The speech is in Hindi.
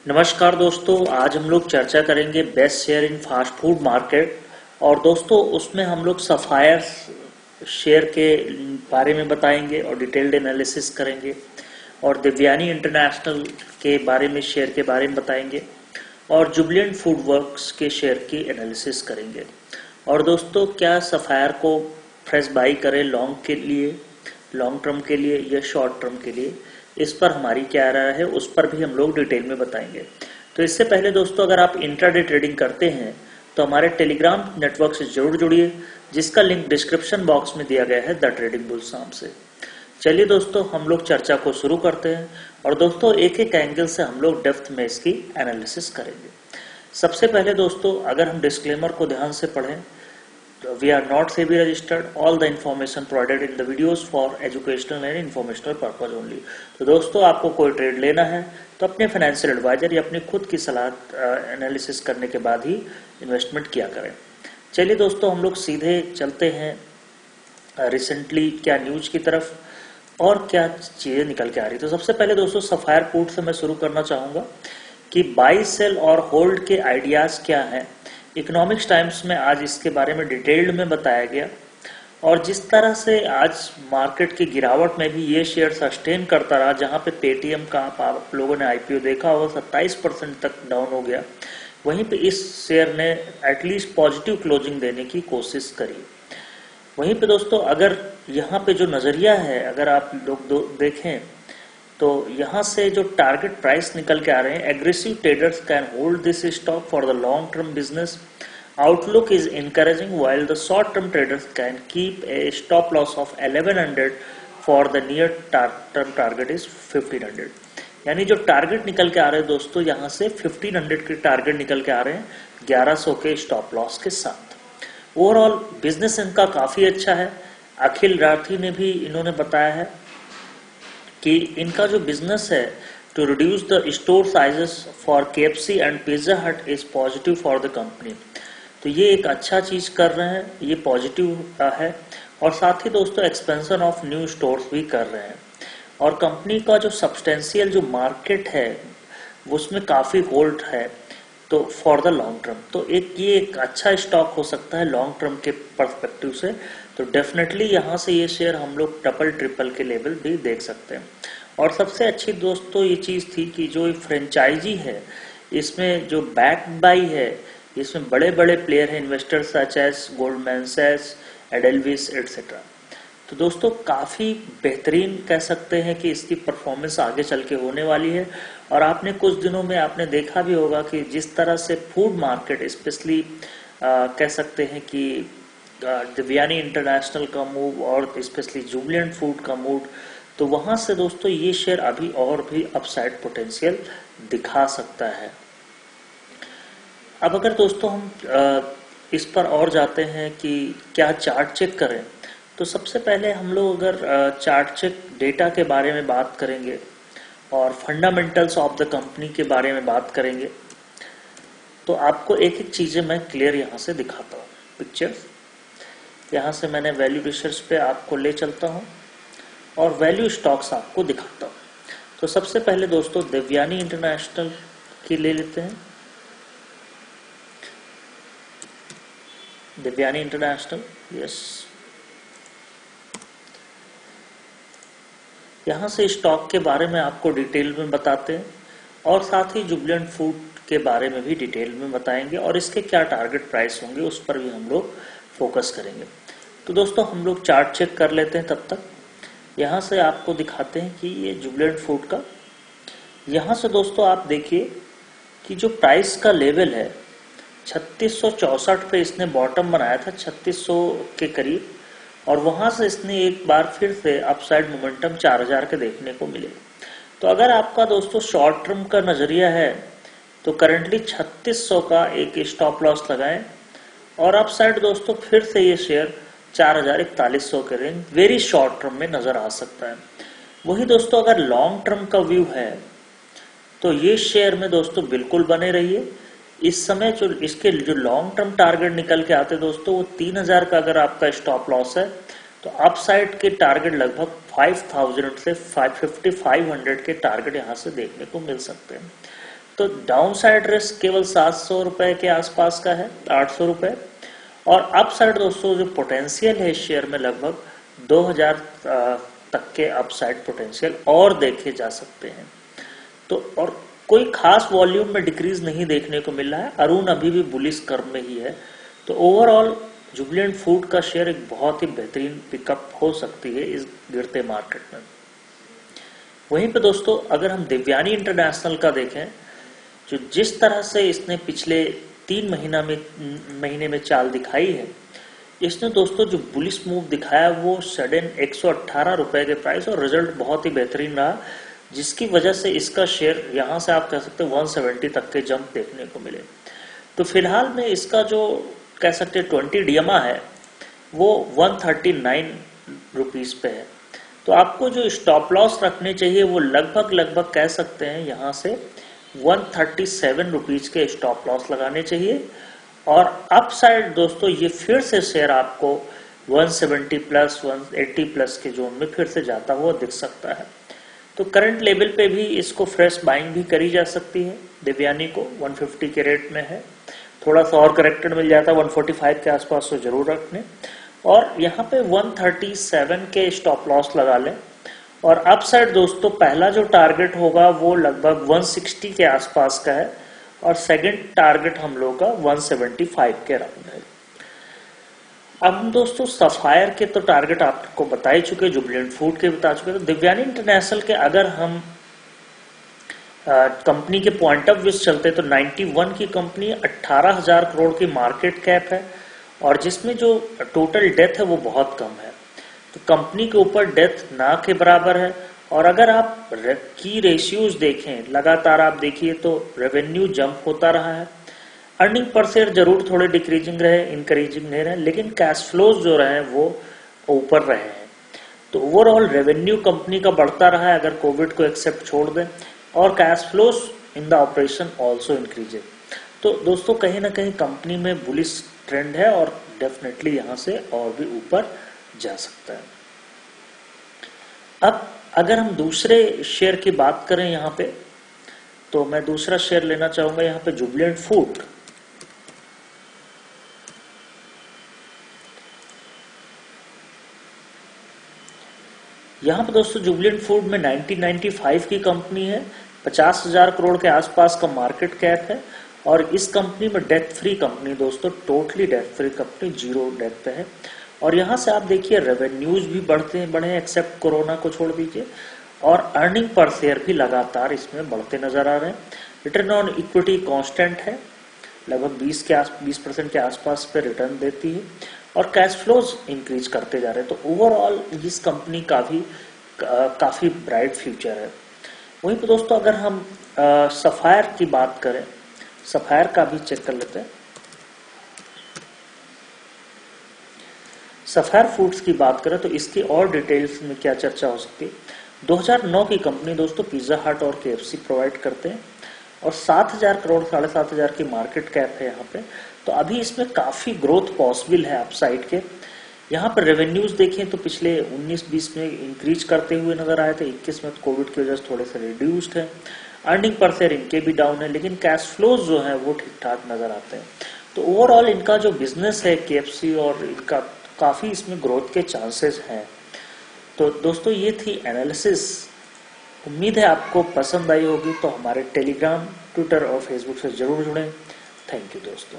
नमस्कार दोस्तों, आज हम लोग चर्चा करेंगे best share in fast food market. और दोस्तों उसमें हम लोग सफायर शेयर के बारे में बताएंगे और डिटेल्ड एनालिसिस करेंगे और देवयानी इंटरनेशनल के बारे में शेयर के बारे में बताएंगे और जुबिलेंट फूड वर्क्स के शेयर की एनालिसिस करेंगे। और दोस्तों क्या सफायर को फ्रेश बाई करें लॉन्ग के लिए, लॉन्ग टर्म के लिए या शॉर्ट टर्म के लिए, इस पर हमारी क्या राय है उस पर भी हम लोग डिटेल में बताएंगे। तो इससे पहले दोस्तों अगर आप इंट्राडे ट्रेडिंग करते हैं तो हमारे टेलीग्राम नेटवर्क से जरूर जुड़िए, जिसका लिंक डिस्क्रिप्शन बॉक्स में दिया गया है द ट्रेडिंग बुल्स नाम से। चलिए दोस्तों हम लोग चर्चा को शुरू करते हैं और दोस्तों एक एक एंगल से हम लोग डेप्थ में इसकी एनालिसिस करेंगे। सबसे पहले दोस्तों अगर हम डिस्क्लेमर को ध्यान से पढ़ें, we are not SEBI registered. All the information provided in the videos for educational and informational purpose only. तो दोस्तों आपको कोई ट्रेड लेना है तो अपने फाइनेंशियल एडवाइजर या अपनी खुद की सलाह एनालिसिस करने के बाद ही इन्वेस्टमेंट किया करें। चलिए दोस्तों हम लोग सीधे चलते हैं रिसेंटली क्या न्यूज की तरफ और क्या चीजें निकल के आ रही। तो सबसे पहले दोस्तों सफायर पुट से मैं शुरू करना चाहूंगा कि बाई सेल और होल्ड के आइडियाज क्या हैं। इकोनॉमिक्स टाइम्स में आज इसके बारे में डिटेल्ड में बताया गया और जिस तरह से आज मार्केट की गिरावट में भी ये शेयर सस्टेन करता रहा, जहां पे पेटीएम का आप लोगों ने आईपीओ देखा होगा 27% तक डाउन हो गया, वहीं पे इस शेयर ने एटलीस्ट पॉजिटिव क्लोजिंग देने की कोशिश करी। वहीं पे दोस्तों अगर यहाँ पे जो नजरिया है अगर आप लोग देखें तो यहाँ से जो टारगेट प्राइस निकल के आ रहे हैं, aggressive traders can hold this stock for the long term business, outlook is encouraging while the short term traders can keep a stop loss of 1100 for the near term target is 1500। यानी जो टारगेट निकल के आ रहे हैं दोस्तों यहाँ से 1500 के टारगेट निकल के आ रहे हैं 1100 के स्टॉप लॉस के साथ। ओवरऑल बिजनेस इनका काफी अच्छा है। अखिल राठी ने भी इन्होंने बताया है कि इनका जो बिजनेस है to reduce the store sizes for KFC and pizza hut is positive for the company. तो ये एक अच्छा चीज कर रहे हैं, ये पॉजिटिव है। और साथ ही दोस्तों एक्सपेंशन ऑफ न्यू स्टोर्स भी कर रहे हैं और कंपनी का जो सब्सटेंशियल जो मार्केट है उसमें काफी होल्ड है तो फॉर द लॉन्ग टर्म। तो ये एक अच्छा स्टॉक हो सकता है लॉन्ग टर्म के पर्सपेक्टिव से। तो डेफिनेटली यहाँ से ये शेयर हम लोग डबल ट्रिपल के लेवल भी देख सकते हैं। और सबसे अच्छी दोस्तों ये चीज थी कि जो फ्रेंचाइजी है इसमें जो बैक बाई है, इसमें बड़े बड़े प्लेयर हैं इन्वेस्टर्स सच एज गोल्डमैन सैक्स, एडेलविस एटसेट्रा। तो दोस्तों काफी बेहतरीन कह सकते हैं कि इसकी परफॉर्मेंस आगे चल के होने वाली है। और आपने कुछ दिनों में आपने देखा भी होगा कि जिस तरह से फूड मार्केट स्पेशली कह सकते हैं कि देवयानी इंटरनेशनल का मूव और स्पेशली जुबिलेंट फूड का मूव, तो वहां से दोस्तों ये शेयर अभी और भी अपसाइड पोटेंशियल दिखा सकता है। अब अगर दोस्तों हम इस पर और जाते हैं कि क्या चार्ट चेक करें, तो सबसे पहले हम लोग अगर चार्ट चेक डेटा के बारे में बात करेंगे और फंडामेंटल्स ऑफ द कंपनी के बारे में बात करेंगे तो आपको एक एक चीजें मैं क्लियर यहाँ से दिखाता हूँ। पिक्चर्स यहाँ से मैंने वैल्यू रिसर्च पे आपको ले चलता हूँ और वैल्यू स्टॉक्स आपको दिखाता हूँ। तो सबसे पहले दोस्तों देवयानी इंटरनेशनल की ले लेते हैं। देवयानी इंटरनेशनल, यस, यहाँ से स्टॉक के बारे में आपको डिटेल में बताते हैं और साथ ही जुबिलेंट फूड के बारे में भी डिटेल में बताएंगे और इसके क्या टारगेट प्राइस होंगे उस पर भी हम लोग फोकस करेंगे। तो दोस्तों हम लोग चार्ट चेक कर लेते हैं। तब तक यहाँ से आपको दिखाते हैं कि ये जुबिलेंट फूड का, यहाँ से दोस्तों आप देखिए कि जो प्राइस का लेवल है 3664 पे इसने बॉटम बनाया था 3600 के करीब और वहां से इसने एक बार फिर से अपसाइड मोमेंटम 4000 के देखने को मिले। तो अगर आपका दोस्तों शॉर्ट टर्म का नजरिया है तो करंटली 3600 का एक स्टॉप लॉस लगाएं और अपसाइड दोस्तों फिर से ये शेयर 4000-4100 के रेंज वेरी शॉर्ट टर्म में नजर आ सकता है। वही दोस्तों अगर लॉन्ग टर्म का व्यू है तो ये शेयर में दोस्तों बिल्कुल बने रहिए। इस समय जो इसके जो लॉन्ग टर्म टारगेट निकल के आते दोस्तों वो 3000 का अगर आपका स्टॉप लॉस है तो अपसाइड के टारगेट लगभग 5000 से 550-500 के टारगेट यहाँ से देखने को मिल सकते हैं। तो डाउन साइड रिस्क केवल 700 रुपए के आसपास का है, 800 रुपए। और अप साइड दोस्तों जो पोटेंशियल है इस शेयर में लगभग 2000 तक के अप साइड पोटेंशियल और देखे जा सकते हैं। तो और कोई खास वॉल्यूम में डिक्रीज नहीं देखने को मिल रहा है। अरुण अभी भी बुलिश कर्व में ही है। तो ओवरऑल जुबिलेंट फूड का शेयर एक बहुत ही बेहतरीन पिकअप हो सकती है इस गिरते मार्केट में। वहीं पे दोस्तों अगर हम देवयानी इंटरनेशनल का देखें, जो जिस तरह से इसने पिछले 3 महीने में चाल दिखाई है, इसने दोस्तों जो बुलिश मूव दिखाया वो सडन 118 रुपए के प्राइस और रिजल्ट बहुत ही बेहतरीन रहा, जिसकी वजह से इसका शेयर यहां से आप कह सकते हैं 170 तक के जंप देखने को मिले। तो फिलहाल में इसका जो कह सकते हैं 20 डीएमआ है वो 139 रुपीज पे है। तो आपको जो स्टॉप लॉस रखने चाहिए वो लगभग कह सकते हैं यहां से 137 रुपीज के स्टॉप लॉस लगाने चाहिए। और अप साइड दोस्तों ये फिर से शेयर आपको 170 प्लस 180 प्लस के जोन में फिर से जाता हुआ दिख सकता है। तो करंट लेवल पे भी इसको फ्रेश बाइंग भी करी जा सकती है। देवयानी को 150 के रेट में है, थोड़ा सा और करेक्टेड मिल जाता है 145 के आसपास तो जरूर रखने। और यहाँ पे 137 के स्टॉप लॉस लगा लें। और अप साइड दोस्तों पहला जो टारगेट होगा वो लगभग 160 के आसपास का है और सेकंड टारगेट हम लोग का 175 के राउंड है। अब हम दोस्तों सफायर के तो टारगेट आपको बता ही चुके, जुबिलेंट फूड के बता चुके। तो देवयानी इंटरनेशनल के अगर हम कंपनी के पॉइंट ऑफ व्यू चलते तो 91 की कंपनी 18,000 करोड़ की मार्केट कैप है और जिसमें जो टोटल डेथ है वो बहुत कम है। तो कंपनी के ऊपर डेथ ना के बराबर है। और अगर आप की रेशियोज देखें, लगातार आप देखिए तो रेवेन्यू जंप होता रहा है। अर्निंग पर शेयर जरूर थोड़े डिक्रीजिंग रहे, इंक्रीजिंग नहीं रहे, लेकिन कैश फ्लोज जो रहे वो ऊपर रहे हैं। तो ओवरऑल रेवेन्यू कंपनी का बढ़ता रहा है अगर कोविड को एक्सेप्ट छोड़ दें, और cash flows in the operation also increased. तो दोस्तों कहीं ना कहीं कंपनी में बुलिश ट्रेंड है और डेफिनेटली यहां से और भी ऊपर जा सकता है। अब अगर हम दूसरे शेयर की बात करें यहां पे, तो मैं दूसरा शेयर लेना चाहूंगा यहां पे जुबिलेंट फूड। यहां पे दोस्तों जुबिलेंट फूड में 1995 की कंपनी है, 50,000 करोड़ के आसपास का मार्केट कैप है और इस कंपनी में डेथ फ्री कंपनी दोस्तों, totally death free company, zero death पे है। और यहां से आप देखिए रेवेन्यूज भी बढ़े एक्सेप्ट कोरोना को छोड़ दीजिए, और अर्निंग पर शेयर भी लगातार इसमें बढ़ते नजर आ रहे हैं। रिटर्न ऑन इक्विटी कांस्टेंट है, लगभग 20% के आसपास पे रिटर्न देती है और कैश फ्लोज इंक्रीज करते जा रहे हैं। तो ओवरऑल इस कंपनी का भी काफी ब्राइट फ्यूचर है। वहीं पे दोस्तों अगर हम सफायर की बात करें, सफायर का भी चेक कर लेते हैं। सफायर फूड्स की बात करें तो इसकी और डिटेल्स में क्या चर्चा हो सकती है। 2009 की कंपनी दोस्तों पिज्जा हट और KFC प्रोवाइड करते हैं और 7,000 करोड़ 7,500 की मार्केट कैप है यहाँ पे। तो अभी इसमें काफी ग्रोथ पॉसिबल है अपसाइड के। यहाँ पर रेवेन्यूज देखें तो पिछले 19-20 में इंक्रीज करते हुए नजर आए थे, 21 में कोविड की वजह से थोड़े से रिड्यूस्ड है। अर्निंग पर शेयर इनके भी डाउन है, लेकिन कैश फ्लोज जो है वो ठीक ठाक नजर आते हैं। तो ओवरऑल इनका जो बिजनेस है KFC और इनका काफी इसमें ग्रोथ के चांसेस हैं। तो दोस्तों ये थी एनालिसिस। उम्मीद है आपको पसंद आई होगी। तो हमारे टेलीग्राम, ट्विटर और फेसबुक से जरूर जुड़ें। थैंक यू दोस्तों।